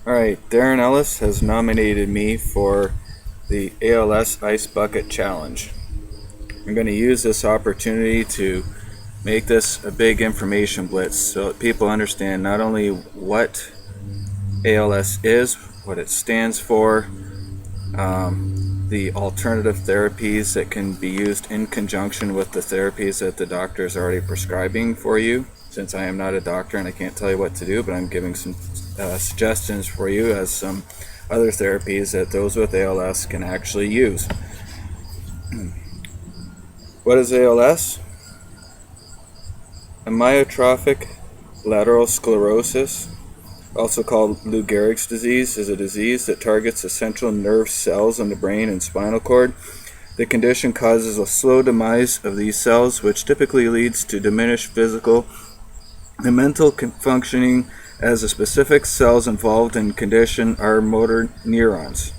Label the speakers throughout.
Speaker 1: Alright, Darren Ellis has nominated me for the ALS Ice Bucket Challenge. I'm going to use this opportunity to make this a big information blitz so that people understand not only what ALS is, what it stands for, the alternative therapies that can be used in conjunction with the therapies that the doctor is already prescribing for you. Since I am not a doctor and I can't tell you what to do, but I'm giving some suggestions for you as some other therapies that those with ALS can actually use. What is ALS? Amyotrophic lateral sclerosis, also called Lou Gehrig's disease, is a disease that targets the central nerve cells in the brain and spinal cord. The condition causes a slow demise of these cells, which typically leads to diminished physical and mental functioning, as the specific cells involved in condition are motor neurons.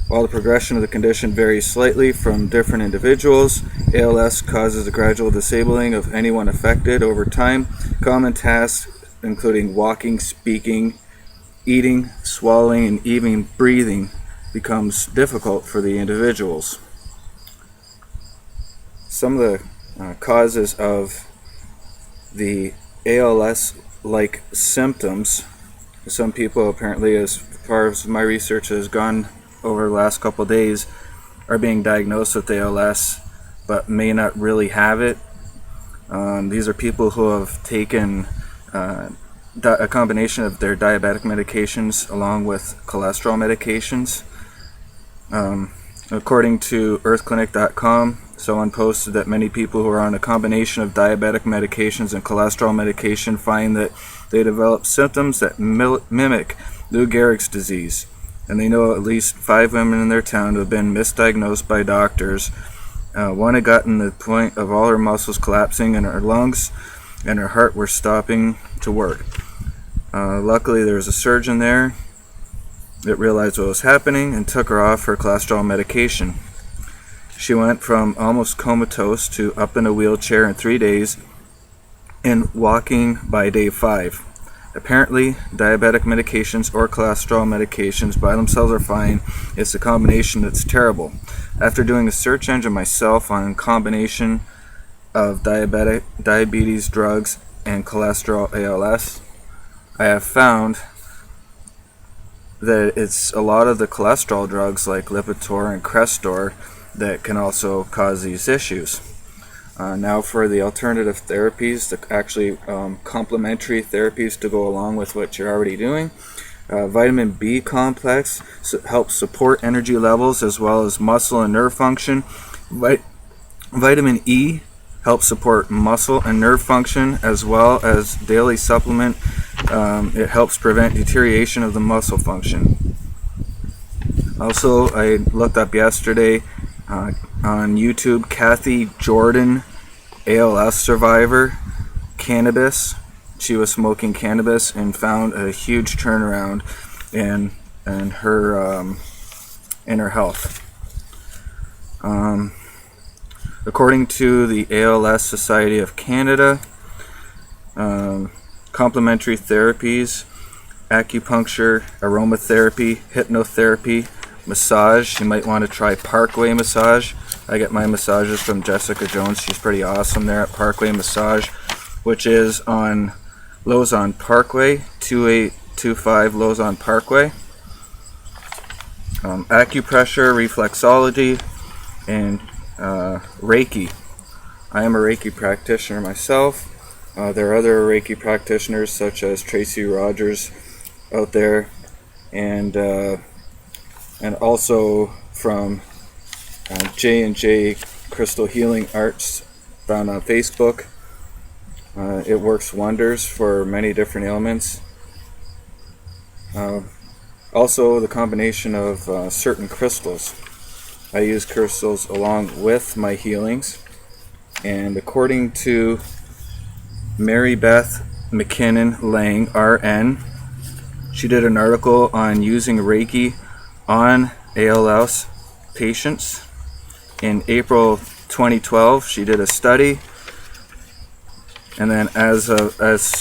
Speaker 1: While the progression of the condition varies slightly from different individuals, ALS causes a gradual disabling of anyone affected over time. Common tasks including walking, speaking, eating, swallowing, and even breathing becomes difficult for the individuals. Some of the causes of the ALS-like symptoms, some people apparently, as far as my research has gone over the last couple of days, are being diagnosed with ALS but may not really have it. These are people who have taken a combination of their diabetic medications along with cholesterol medications. According to earthclinic.com, someone posted that many people who are on a combination of diabetic medications and cholesterol medication find that they develop symptoms that mimic Lou Gehrig's disease. And they know at least 5 women in their town who have been misdiagnosed by doctors. One had gotten to the point of all her muscles collapsing in her lungs and her heart were stopping to work. Luckily there was a surgeon there that realized what was happening and took her off her cholesterol medication. She went from almost comatose to up in a wheelchair in 3 days and walking by day 5. Apparently, diabetic medications or cholesterol medications by themselves are fine. It's the combination that's terrible. After doing a search engine myself on combination of diabetes drugs and cholesterol ALS, I have found that it's a lot of the cholesterol drugs like Lipitor and Crestor that can also cause these issues. Now for the alternative therapies, the actually complementary therapies to go along with what you're already doing. Vitamin B complex helps support energy levels as well as muscle and nerve function. Vitamin E helps support muscle and nerve function as well as daily supplement. It helps prevent deterioration of the muscle function. Also, I looked up yesterday on YouTube, Kathy Jordan, ALS survivor, cannabis. She was smoking cannabis and found a huge turnaround in her health. According to the ALS Society of Canada, complementary therapies, acupuncture, aromatherapy, hypnotherapy, massage. You might want to try Parkway Massage. I get my massages from Jessica Jones. She's pretty awesome there at Parkway Massage, which is on Lozon Parkway, 2825 Lozon Parkway. Acupressure, reflexology, and Reiki. I am a Reiki practitioner myself. There are other Reiki practitioners such as Tracy Rogers out there, and also from J&J Crystal Healing Arts, found on Facebook. It works wonders for many different ailments. Also, the combination of certain crystals. I use crystals along with my healings, and according to Mary Beth McKinnon Lang, RN, she did an article on using Reiki on ALS patients. In April 2012, she did a study, and then as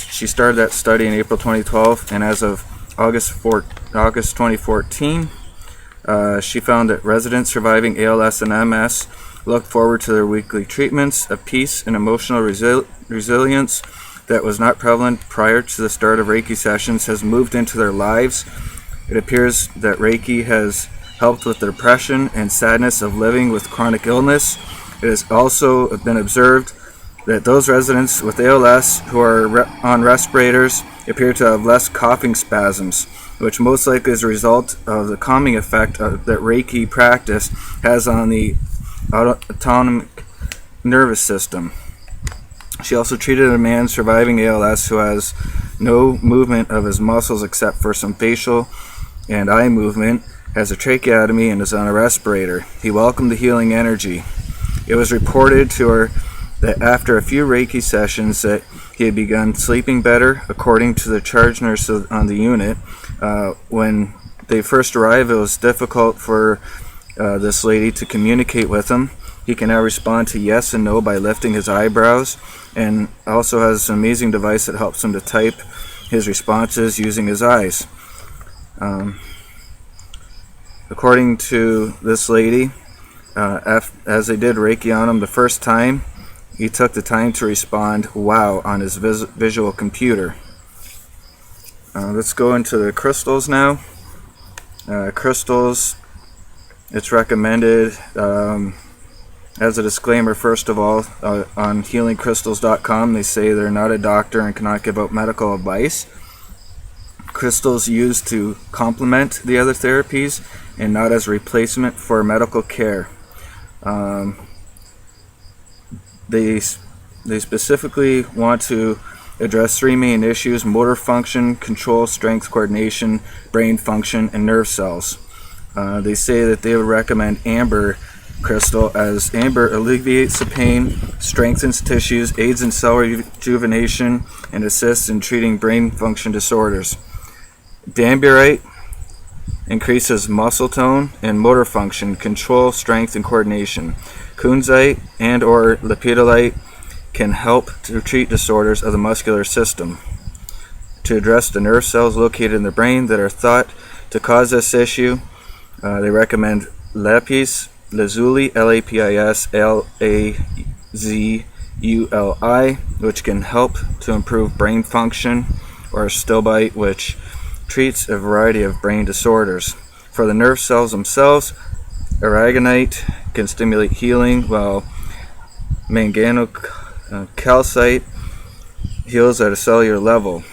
Speaker 1: she started that study in April 2012, and as of August August 2014. She found that residents surviving ALS and MS look forward to their weekly treatments. A peace and emotional resilience that was not prevalent prior to the start of Reiki sessions has moved into their lives. It appears that Reiki has helped with the depression and sadness of living with chronic illness. It has also been observed that those residents with ALS who are on respirators appear to have less coughing spasms, which most likely is a result of the calming effect that Reiki practice has on the autonomic nervous system. She also treated a man surviving ALS who has no movement of his muscles except for some facial and eye movement, has a tracheotomy, and is on a respirator. He welcomed the healing energy. It was reported to her that after a few Reiki sessions that he had begun sleeping better, according to the charge nurse on the unit. When they first arrived, it was difficult for this lady to communicate with him. He can now respond to yes and no by lifting his eyebrows, and also has an amazing device that helps him to type his responses using his eyes. According to this lady, as they did Reiki on him the first time, he took the time to respond "wow" on his visual computer. Let's go into the crystals now. Crystals, it's recommended, as a disclaimer, first of all, on healingcrystals.com, they say they're not a doctor and cannot give out medical advice. Crystals used to complement the other therapies and not as a replacement for medical care. They specifically want to address three main issues: motor function, control, strength, coordination, brain function, and nerve cells. They say that they would recommend amber crystal, as amber alleviates the pain, strengthens tissues, aids in cell rejuvenation, and assists in treating brain function disorders. Danburite increases muscle tone and motor function, control, strength, and coordination. Kunzite and or lepidolite can help to treat disorders of the muscular system. To address the nerve cells located in the brain that are thought to cause this issue, they recommend lapis lazuli, LAPIS-LAZULI, which can help to improve brain function, or stilbite, which treats a variety of brain disorders. For the nerve cells themselves, aragonite can stimulate healing, while manganocalcite heals at a cellular level.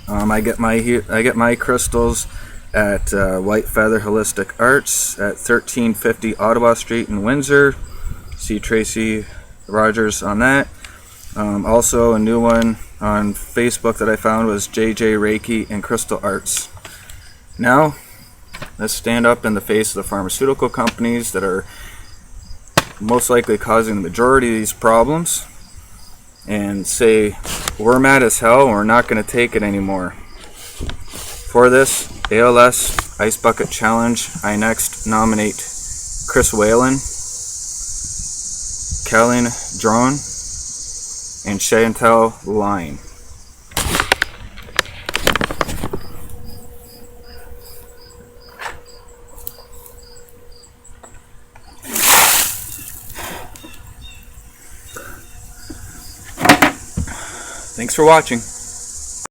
Speaker 1: I get my crystals at White Feather Holistic Arts at 1350 Ottawa Street in Windsor. See Tracy Rogers on that. Also, a new one on Facebook that I found was JJ Reiki and Crystal Arts. Now, let's stand up in the face of the pharmaceutical companies that are most likely causing the majority of these problems and say, we're mad as hell and we're not going to take it anymore. For this ALS Ice Bucket Challenge, I next nominate Chris Whalen, Colleen Drone, and Chantel Line. Thanks for watching.